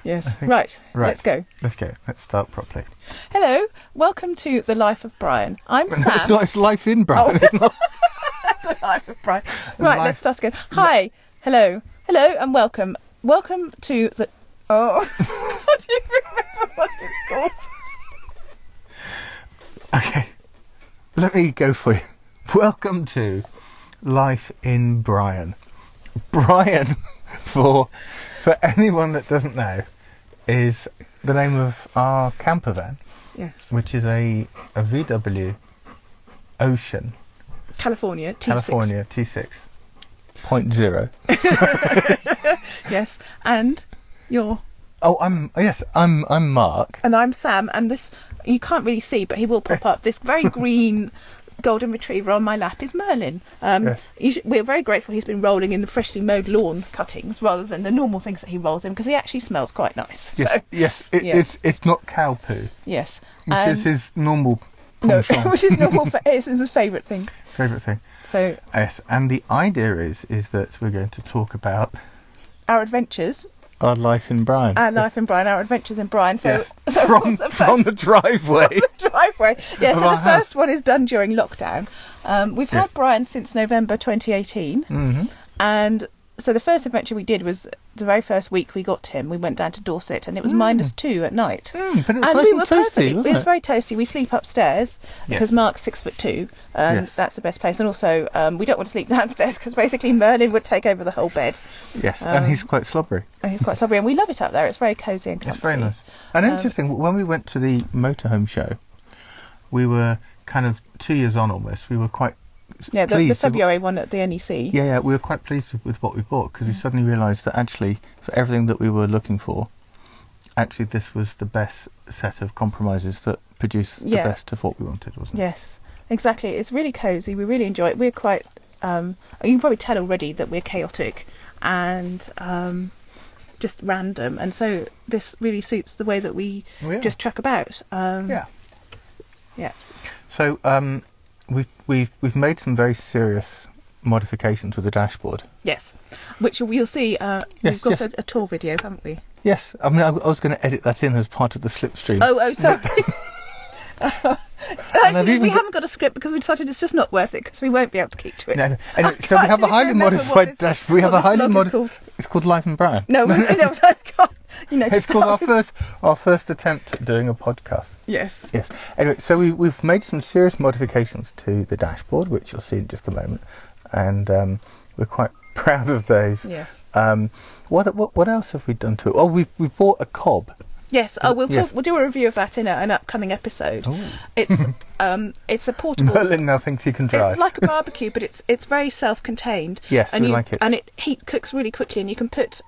Yes. Right. Let's go. Let's go. Let's start properly. Hello. Welcome to The Life of Brian. I'm Sam. It's Life in Brian. The Life of Brian. Right, let's start again. Hi. Hello. Hello and welcome. Welcome to the... Oh. Do you remember what it's called? Okay. Let me go for you. Welcome to Life in Brian. Brian, for anyone that doesn't know, is the name of our camper van. Yes. Which is a VW Ocean. California T6. California T6. 0.0. Yes. And you're... Oh, I'm Mark. And I'm Sam, and this, you can't really see, but he will pop up. This very green golden retriever on my lap is Merlin. Yes. We're very grateful he's been rolling in the freshly mowed lawn cuttings rather than the normal things that he rolls in, because he actually smells quite nice. Yes, So, it's not cow poo. Yes. Which is his normal penchant. No, which is normal. It's his favourite thing. Favourite thing. So. Yes, and the idea is that we're going to talk about our adventures. Our life in Brian. Our life in Brian, our adventures in Brian. So, yes. From the driveway. From the driveway. Yeah, so the first one is done during lockdown. We've had Brian since November 2018. Mm-hmm. And so the first adventure we did was the very first week we got him. We went down to Dorset and it was -2 at night. But it was nice and toasty, wasn't it? It was very toasty. We sleep upstairs because Mark's 6'2", and that's the best place. And also, we don't want to sleep downstairs because basically Merlin would take over the whole bed. Yes, and he's quite slobbery. And we love it up there. It's very cosy and comfy. It's very nice. And interesting, when we went to the motorhome show, we were kind of 2 years on almost. We were quite the February one at the NEC. Yeah, we were quite pleased with what we bought, because we suddenly realised that actually, for everything that we were looking for, actually this was the best set of compromises that produced the best of what we wanted, wasn't it? Yes, exactly. It's really cosy. We really enjoy it. We're quite... you can probably tell already that we're chaotic and just random, and so this really suits the way that we just truck about. Yeah. So, We've made some very serious modifications with the dashboard. Yes, which you'll see. We've got a tour video, haven't we? Yes, I mean I was going to edit that in as part of the slipstream. Oh, sorry. Actually, we haven't got a script because we decided it's just not worth it because we won't be able to keep to it. No. Anyway, so we have a highly modified dashboard. We have a highly modified. It's called Life in Brian. No, I can't. It's called our first attempt at doing a podcast. Yes. Anyway, so we've made some serious modifications to the dashboard, which you'll see in just a moment, and we're quite proud of those. Yes. What else have we done to it? Oh, we bought a cob. Yes, we'll do a review of that in an upcoming episode. Ooh. It's a portable. Merlin now thinks he can drive. It's like a barbecue, but it's very self-contained. Yes, we like it. And it heat cooks really quickly, and you can put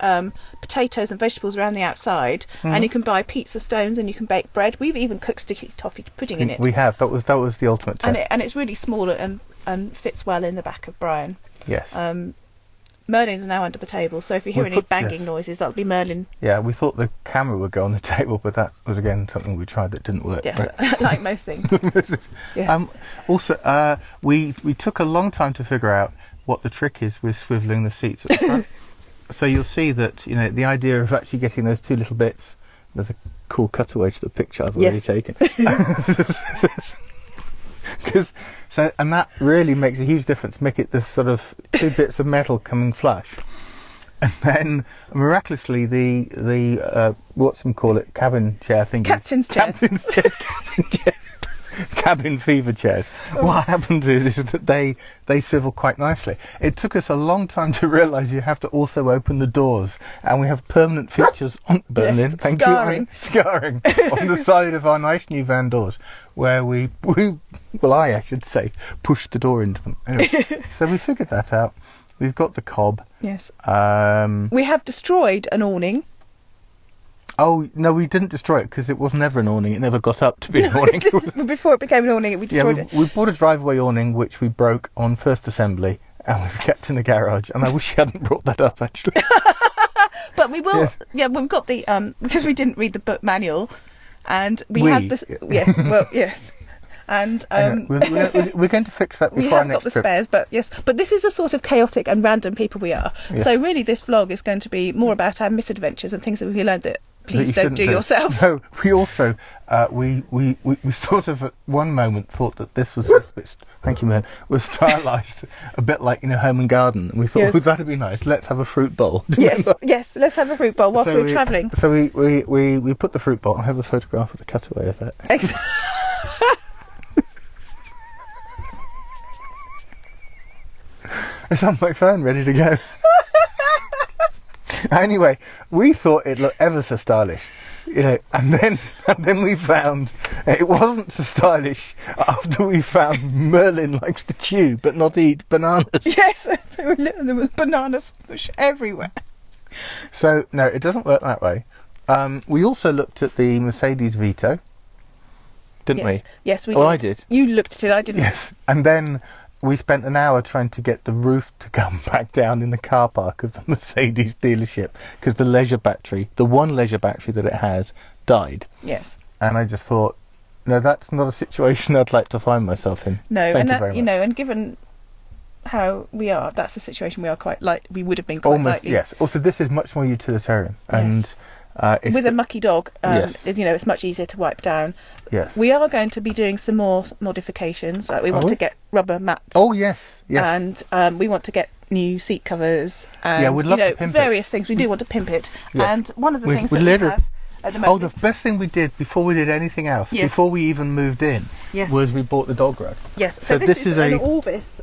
potatoes and vegetables around the outside, and you can buy pizza stones, and you can bake bread. We've even cooked sticky toffee pudding in it. We have. That was the ultimate test. And it's really small and fits well in the back of Brian. Yes. Merlin's now under the table, so if you hear any banging noises, that'll be Merlin. Yeah, we thought the camera would go on the table, but that was again something we tried that didn't work. Yes, right? Like most things. Also, we took a long time to figure out what the trick is with swivelling the seats at the front. So you'll see that the idea of actually getting those two little bits. There's a cool cutaway to the picture I've already taken. And that really makes a huge difference. Make it this sort of two bits of metal coming flush, and then miraculously the cabin chair thing. Captain's chair. Cabin fever chairs. What happens is that they swivel quite nicely. It took us a long time to realise you have to also open the doors, and we have permanent features on Berlin. Yes, scarring on the side of our nice new van doors, where I should say, pushed the door into them. Anyway, so we figured that out. We've got the cob. Yes. We have destroyed an awning. Oh, no, we didn't destroy it because it was never an awning. It never got up to be an awning. Before it became an awning, we destroyed it. We bought a driveway awning which we broke on first assembly and we've kept in the garage. And I wish you hadn't brought that up, actually. But we will, we've got the, because we didn't read the book manual, and we have this, yes. And we're going to fix that before our next trip. We have got the spares, but this is a sort of chaotic and random people we are. Yes. So really, this vlog is going to be more about our misadventures and things that we learned that please you don't shouldn't do yourselves. No, we also we sort of at one moment thought that this was a bit, thank you, man, was stylized a bit like Home and Garden, and we thought, Yes. oh, that'd be nice. Let's have a fruit bowl. Do you remember? Yes, let's have a fruit bowl whilst we're travelling. So we put the fruit bowl. I have a photograph of the cutaway of that. It's on my phone, ready to go. Anyway, we thought it looked ever so stylish, and then we found it wasn't so stylish after we found Merlin likes to chew but not eat bananas. Yes, there was banana smush everywhere. So no, it doesn't work that way. We also looked at the Mercedes Vito, didn't we? Yes, we Well, did. I did. You looked at it, I didn't. Yes, and then we spent an hour trying to get the roof to come back down in the car park of the Mercedes dealership because the one leisure battery that it has, died. Yes. And I just thought, no, that's not a situation I'd like to find myself in. No, Thank and you very much. and given how we are, that's the situation we are we would have been quite Almost, likely. yes. Also, this is much more utilitarian, and it's With a mucky dog, Yes. it's much easier to wipe down. yes. We are going to be doing some more modifications. Like we want we? to get rubber mats. Oh yes, yes. And we want to get new seat covers and Yeah, we'd love to pimp it. various things. We do want to pimp it. Yes. And one of the We- things we that we literally- have at the Oh, moment. the best thing we did before we did anything else, Yes. before we even moved in, Yes. was we bought the dog rug. Yes, So so this this is is an a- Orvis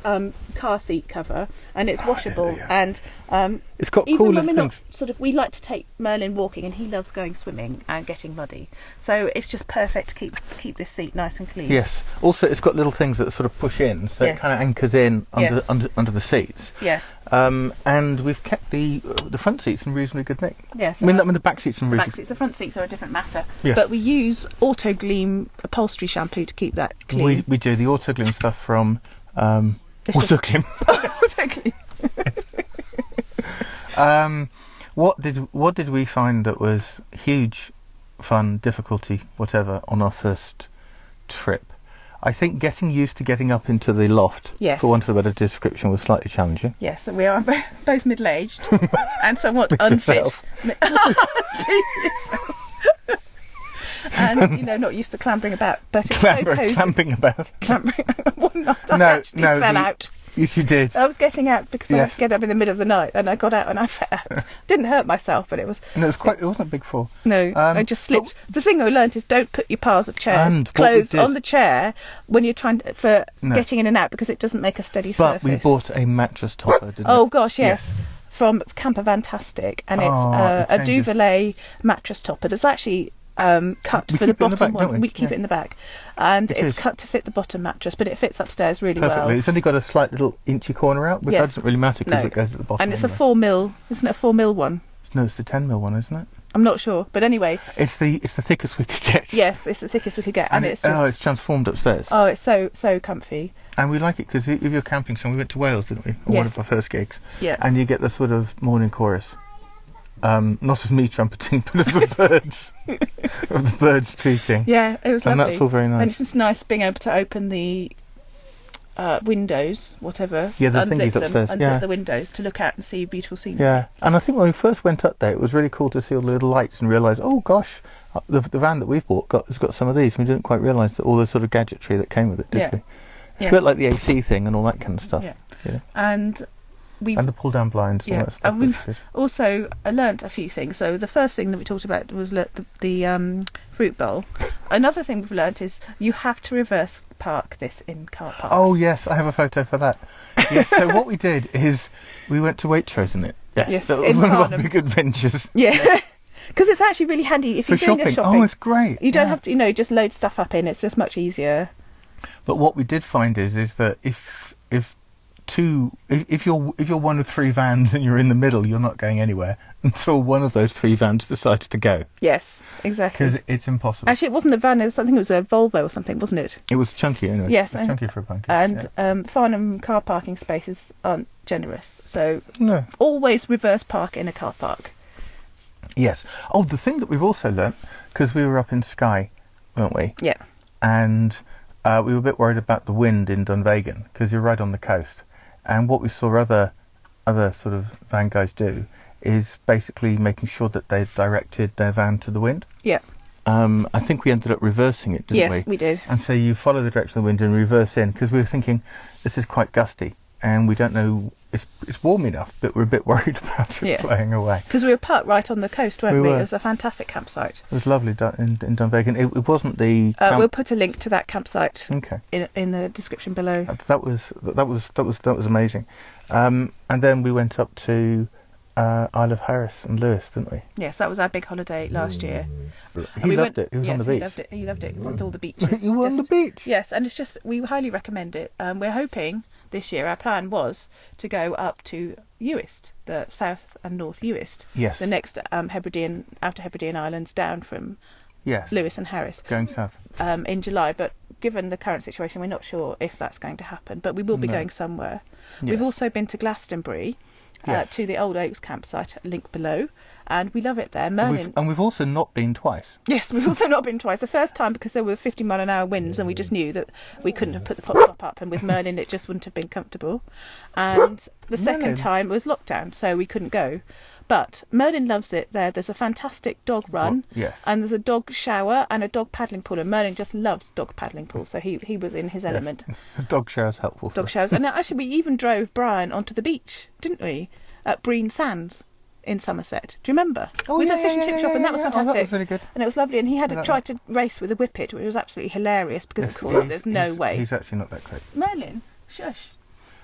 car seat cover, and it's washable. yeah. And It's got even cool when little we're not things. we like to take Merlin walking, and he loves going swimming and getting muddy. So it's just perfect to keep this seat nice and clean. Yes. Also, it's got little things that sort of push in, so Yes. it kind of anchors in under, Yes. under the seats. Yes. And we've kept the front seats in reasonably good nick. Yes. I mean the back seats in the reasonably. back seats, the front seats are a different matter. Yes. But we use Auto Gleam upholstery shampoo to keep that clean. We do the Autoglim stuff from It's just- Autoglim. Auto Gleam. What did we find that was huge fun, difficulty, whatever, on our first trip? I think getting used to getting up into the loft, Yes. for want of a better description, was slightly challenging. Yes, we are both middle-aged and somewhat Speak for unfit. yourself. Speak for yourself. And not used to clambering about, but it's so cozy. Clamping about. Clambering. One night I No, actually no, fell the- out. Yes, you did. I was getting out because I had Yes. to get up in the middle of the night, and I got out and I fell out. Didn't hurt myself, but it was And it wasn't a big fall. no. I just slipped. The thing I learnt is don't put your piles of chairs, And what we clothes did- on the chair when you're trying for No. getting in and out because it doesn't make a steady But surface. we bought a mattress topper, didn't Oh we? gosh, yes. From Camper Fantastic, and it's Oh, it a changes. Duvelet mattress topper that's actually cut We for the keep it in the bottom back, one. don't we? We keep Yeah. it in the back, and It it's is. cut to fit the bottom mattress, but it fits upstairs really Perfectly. well. It's only got a slight little inchy corner out, but Yes. that doesn't really matter because No. it goes at the bottom. And it's a anyway. 4mm, isn't it? A 4mm one. No, it's the 10mm one, isn't it? I'm not sure, but anyway, It's the thickest we could get. yes, it's the thickest we could get, and it's just it's transformed upstairs. oh, it's so comfy. And we like it because if you're camping somewhere, we went to Wales, didn't we? On one Yes. of our first gigs. Yeah. And you get the sort of morning chorus. Not of me trumpeting, but of the birds. Of the birds tweeting. Yeah, it was And lovely. that's all very nice. And it's just nice being able to open the windows, whatever. Yeah, the unzip thingies them, upstairs, unzip yeah. the windows to look out and see beautiful scenes. Yeah. And I think when we first went up there, it was really cool to see all the little lights and realise, oh gosh, the van that we've bought has got some of these. We didn't quite realise that all the sort of gadgetry that came with it, did Yeah. we? It's Yeah. a bit like the AC thing and all that kind of stuff. Yeah. Yeah. And we've And the pull down blinds and all yeah, that stuff. and we've which is- also learnt a few things. So the first thing that we talked about was the fruit bowl. Another thing we've learnt is you have to reverse park this in car parks. Oh yes, I have a photo for that. Yes, so what we did is we went to Waitrose in it. Yes, Yes, that was in one of our Farnham. big adventures Yeah, because it's actually really handy if for you're doing shopping. a shopping. Oh, it's great. You don't yeah. have to, just load stuff up in. It's just much easier. But what we did find is that if you're one of three vans and you're in the middle, you're not going anywhere until one of those three vans decides to go, Yes, exactly. because it's impossible. Actually, it wasn't a van. I think it was a Volvo or something, wasn't it? It was chunky anyway. Yes, It was and- chunky for a bunker. And Farnham car parking spaces aren't generous, so No. always reverse park in a car park. Yes. Oh, the thing that we've also learnt, because we were up in Skye, weren't we? Yeah. And we were a bit worried about the wind in Dunvegan because you're right on the coast. And what we saw other sort of van guys do is basically making sure that they've directed their van to the wind. Yeah. I think we ended up reversing it, didn't we? Yes, we did. And so you follow the direction of the wind and reverse in, because we were thinking this is quite gusty and we don't know, it's warm enough, but we're a bit worried about it blowing away. Because we were parked right on the coast, weren't we? were. It was a fantastic campsite. It was lovely in Dunvegan. It wasn't the... We'll put a link to that campsite Okay. in the description below. That was amazing. And then we went up to Isle of Harris and Lewis, didn't we? Yes, that was our big holiday last year. He loved it. He was on the beach. He loved it. It's all the beaches. You were on the beach? Yes, and it's just, we highly recommend it. We're hoping this year, our plan was to go up to Uist, the South and North Uist. Yes. The next Outer Hebridean Islands down from Yes. Lewis and Harris. Going south. In July, but given the current situation, we're not sure if that's going to happen. But we will be going somewhere. Yes. We've also been to Glastonbury, Yes. to the Old Oaks campsite, link below, and we love it there. And Merlin. we've also not been twice. Yes, we've also not been twice. The first time because there were 50-mile-an-hour winds, and we just knew that we couldn't have put the top up, and with Merlin it just wouldn't have been comfortable. And the second Merlin? time was lockdown, so we couldn't go. But Merlin loves it there. There's a fantastic dog run, Yes. and there's a dog shower and a dog paddling pool, and Merlin just loves dog paddling pool, so he was in his element. Yes. Dog shower's helpful. Dog showers. And actually we even drove Brian onto the beach, didn't we? At Breen Sands in Somerset. Do you remember? With the fish and chip shop, and that was fantastic. Oh, that was really good. And it was lovely, and he had tried to race with a whippet, which was absolutely hilarious because of course there's no way. He's actually not that great. Merlin, shush.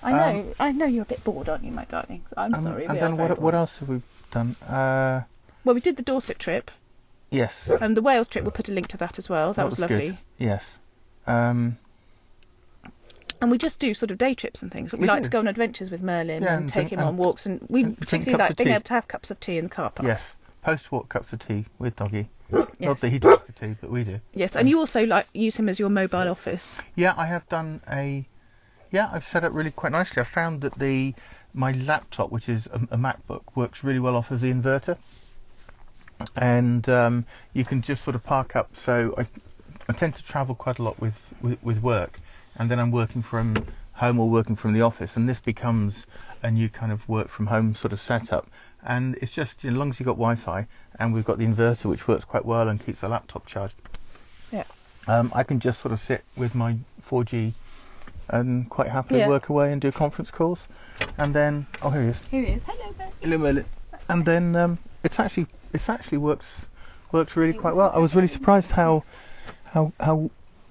I know you're a bit bored, aren't you, my darling? I'm sorry. And we then are very what bored. else have we done? Well, we did the Dorset trip, Yes. and the Wales trip. We'll put a link to that as well. That was lovely. Good. Yes. And we just do sort of day trips and things. We like to go on adventures with Merlin Yeah, and and take drink- him on walks, and we and drink particularly cups like of being tea. able to have cups of tea in the car park. Yes. Post-walk cups of tea with Doggy. Yes. Not that he drinks the tea, but we do. Yes, and you also use him as your mobile office. Yeah, I have done I've set up really quite nicely. I found that my laptop, which is a MacBook, works really well off of the inverter. And you can just sort of park up. So I tend to travel quite a lot with work, and then I'm working from home or working from the office, and this becomes a new kind of work from home sort of setup. And it's just, as long as you've got Wi-Fi, and we've got the inverter, which works quite well and keeps the laptop charged. Yeah. I can just sort of sit with my 4G and quite happily work away and do conference calls. And then, oh, here he is. Here he is. Hello, Merlin. Hello, Merlin. And then it actually works really quite well. I was really surprised how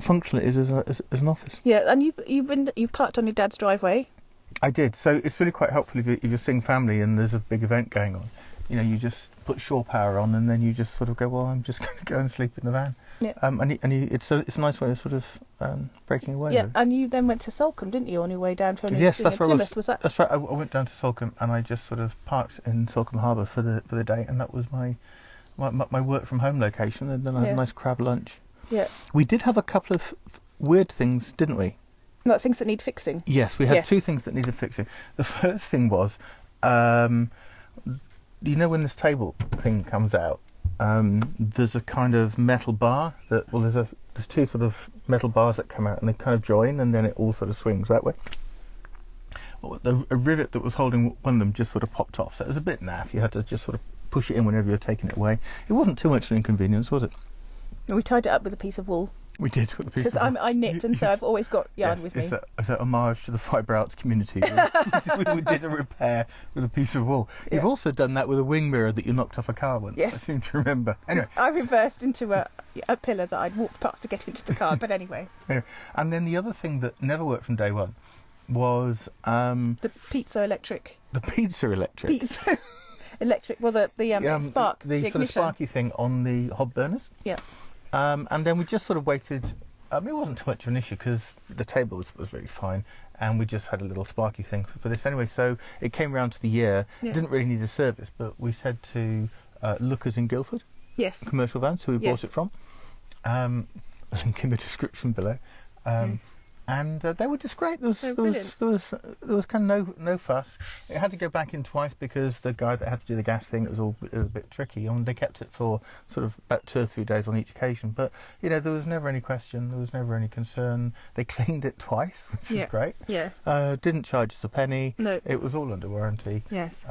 functional it is as an office. Yeah, and you've parked on your dad's driveway. I did. So it's really quite helpful if you're seeing family and there's a big event going on. You know, you just put shore power on, and then you just sort of go, well, I'm just going to go and sleep in the van. Yeah. It's a nice way of sort of breaking away. Yeah, really. and you then went to Salcombe, didn't you, on your way down to Yes, that's where Plymouth, was that? That's right. I went down to Salcombe and I just sort of parked in Salcombe Harbour for the day, and that was my work from home location. And then I had a nice crab lunch. Yeah. We did have a couple of weird things, didn't we? Like things that need fixing. Yes, we had two things that needed fixing. The first thing was, you know, when this table thing comes out, there's a kind of metal bar there's two sort of metal bars that come out and they kind of join, and then it all sort of swings that way. Well, a rivet that was holding one of them just sort of popped off, so it was a bit naff. You had to just sort of push it in whenever you're taking it away. It wasn't too much of an inconvenience, was it? We tied it up with a piece of wool. We did with a piece of Because wool. I knit, and so I've always got yarn with me. It's a homage to the fibre arts community. we did a repair with a piece of wool. Yeah. You've also done that with a wing mirror that you knocked off a car once. Yes. I seem to remember. Anyway. I reversed into a pillar that I'd walked past to get into the car, but anyway. And then the other thing that never worked from day one was The piezo electric. the pizza electric. Piezo electric. Well, the spark, the sort of ignition. sparky thing on the hob burners. Yeah. And then we just sort of waited. It wasn't too much of an issue because the table was really fine, and we just had a little sparky thing for this anyway. So it came round to the year. Yeah. Didn't really need a service, but we said to Lookers in Guildford, Yes. commercial vans, who we bought it from. Link in the description below. And they were just great. There was kind of no fuss. It had to go back in twice because the guy that had to do the gas thing, it was a bit tricky. And they kept it for sort of about 2 or 3 days on each occasion. But you know, there was never any question. There was never any concern. They cleaned it twice, which is great. Yeah. Didn't charge us a penny. No. It was all under warranty. Yes.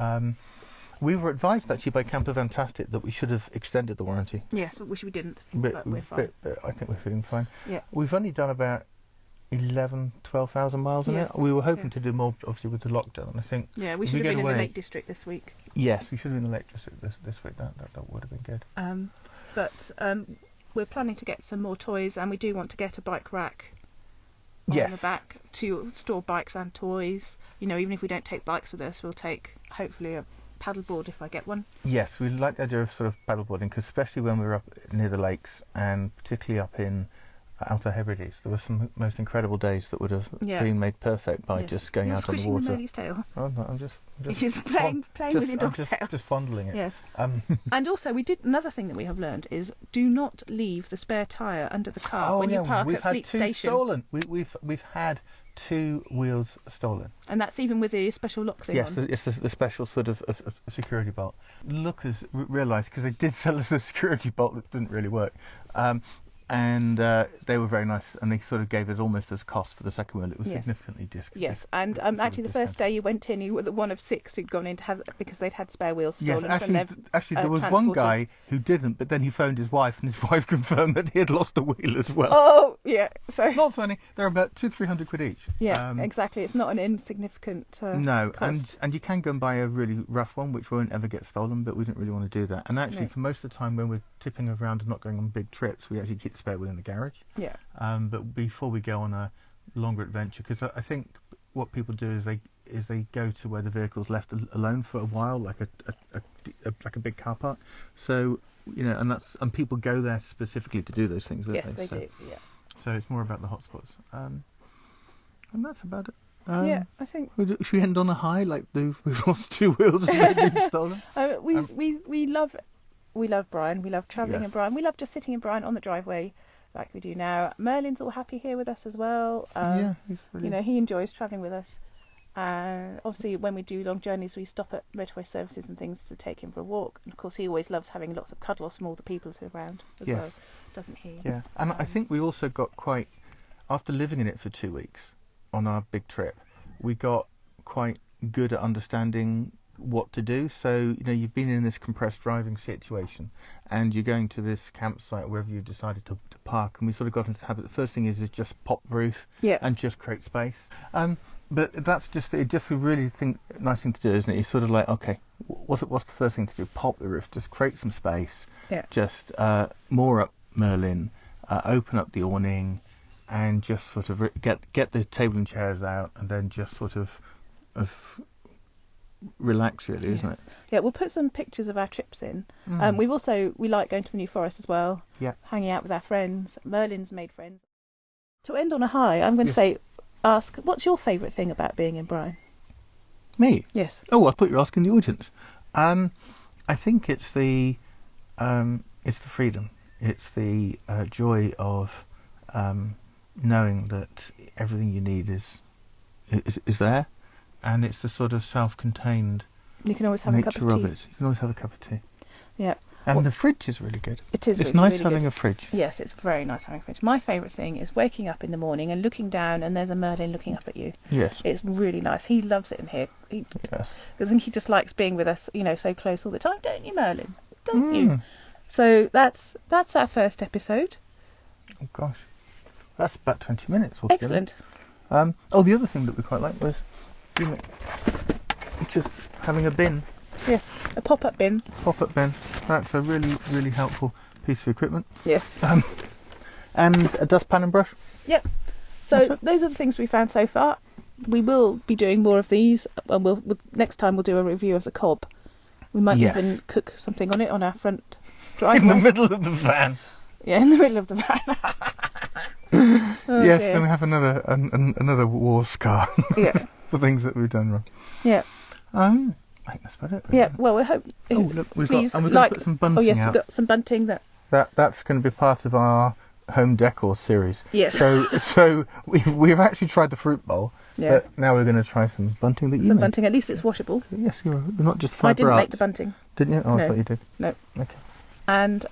We were advised actually by Camper Fantastic that we should have extended the warranty. Yes, which we didn't, but we're fine. But I think we're feeling fine. Yeah. We've only done about 12,000 miles in Yes. it. We were hoping to do more, obviously, with the lockdown. I think. Yeah, we if should have get been in away- the Lake District this week. Yes, we should have been in the Lake District this week. That would have been good. But we're planning to get some more toys, and we do want to get a bike rack on Yes. the back to store bikes and toys. You know, even if we don't take bikes with us, we'll take hopefully a paddleboard if I get one. Yes, we like the idea of sort of paddleboarding, because especially when we were up near the lakes, and particularly up in Outer Hebrides, there were some most incredible days that would have Yeah. been made perfect by Yes. just going You're out on the squishing water. Merlie's tail. Oh, no, I'm just Just playing with your dog's tail. Just fondling it. Yes. Um, And also, we did another thing that we have learned is do not leave the spare tyre under the car when you park we've at had Fleet 2 Station. stolen. We've had 2 wheels stolen. And that's even with the special lock thing Yes, on. it's the special sort of security bolt. Lookers realised, because they did sell us a security bolt that didn't really work, and they were very nice, and they sort of gave us almost as cost for the second wheel. It was Yes. significantly Yes, and actually the first day you went in, you were the one of 6 who'd gone in to have because they'd had spare wheels Yes, stolen from their actually there was one transporters. guy who didn't, but then he phoned his wife, and his wife confirmed that he had lost a wheel as well. Oh, yeah. So Not funny. They're about 200-300 quid each. yeah, exactly. It's not an insignificant No, cost. and you can go and buy a really rough one, which won't ever get stolen, but we didn't really want to do that. And actually, No. for most of the time when we're tipping around and not going on big trips, we actually keep the spare wheel in the garage. Yeah. But before we go on a longer adventure, because I think what people do is they go to where the vehicle's left alone for a while, like a big car park. So and people go there specifically to do those things. Don't Yes, they do. Yeah. So it's more about the hotspots. And that's about it. Yeah, I think Should we end on a high, like we've lost 2 wheels and they've been stolen? we love Brian. We love travelling Yes. in Brian. We love just sitting in Brian on the driveway like we do now. Merlin's all happy here with us as well. Yeah, he's really... He enjoys travelling with us. And obviously when we do long journeys we stop at motorway services and things to take him for a walk. And of course he always loves having lots of cuddles from all the people around as Yes. well, doesn't he? Yeah, and I think we also got quite, after living in it for 2 weeks on our big trip, we got quite good at understanding what to do. So you've been in this compressed driving situation, and you're going to this campsite wherever you decided to park, and we sort of got into the habit. The first thing is just pop the roof, Yeah. and just create space. But that's just a really nice thing to do, isn't it? You're sort of like, okay, what's the first thing to do? Pop the roof, just create some space, Yeah. just moor up Merlin, open up the awning, and just sort of get the table and chairs out, and then just sort of relax, really, isn't it? Yeah, we'll put some pictures of our trips in. We like going to the New Forest as well. Yeah. Hanging out with our friends. Merlin's made friends. To end on a high, I'm going to Yes. ask, what's your favourite thing about being in Brian? Me? Yes. Oh, I thought you were asking the audience. I think it's the freedom. It's the joy of knowing that everything you need is there, and it's the sort of self-contained You can always have a cup nature of of tea. it. You can always have a cup of tea. Yeah. And the fridge is really good. It is It's really, nice really having good. a fridge. Yes, it's very nice having a fridge. My favourite thing is waking up in the morning and looking down and there's a Merlin looking up at you. Yes. It's really nice. He loves it in here. Yes. I think he just likes being with us, so close all the time, don't you, Merlin? Don't you? Mm. So that's our first episode. Oh gosh, that's about 20 minutes altogether. Excellent. The other thing that we quite liked was just having a bin. Yes, a pop-up bin. Pop-up bin. That's a really, really helpful piece of equipment. Yes. And a dustpan and brush. Yep. So That's it. those are the things we found so far. We will be doing more of these, and next time we'll do a review of the Cobb. We might Yes. even cook something on it on our front In driveway. the middle of the van. Yeah, in the middle of the van. Oh, Yes, dear. then we have another war scar Yeah. for things that we've done wrong. Yeah. I think that's about it. really. Yeah. Well, we hope. Oh, look, we've please got, and we're going like. to put some bunting Oh yes, out. we've got some bunting that. That's going to be part of our home decor series. Yes. So we've actually tried the fruit bowl, Yeah. but now we're going to try some bunting that you Some made. bunting. At least it's washable. Yes, you're not just I fibre didn't arts. make the bunting. Didn't you? Oh, No. I thought you did. No. Okay. And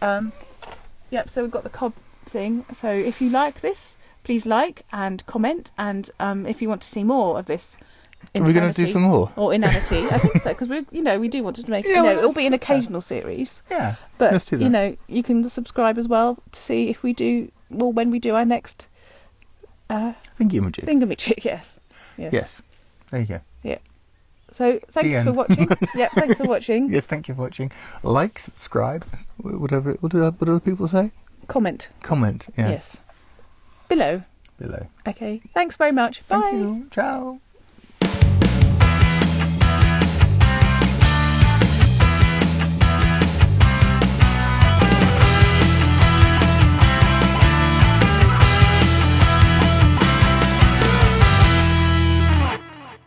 yep. So we've got the Cobb thing. So if you like this, please like and comment. And if you want to see more of this, Are we going to do insanity some more? or inanity. I think so, because we do want to make, Yeah, well, it'll be an occasional series. Yeah. Let's But do that. you can subscribe as well to see if we do, well, when we do our next Thingamajig. thingamajig. Yes. Yes. There you go. So thanks The for end. watching. Yeah, thanks for watching. Yes, thank you for watching. Like, subscribe, whatever. What do other people say? Comment. Comment. Yeah. Yes. Below. Below. Okay. Thanks very much. Bye. Thank you. Ciao.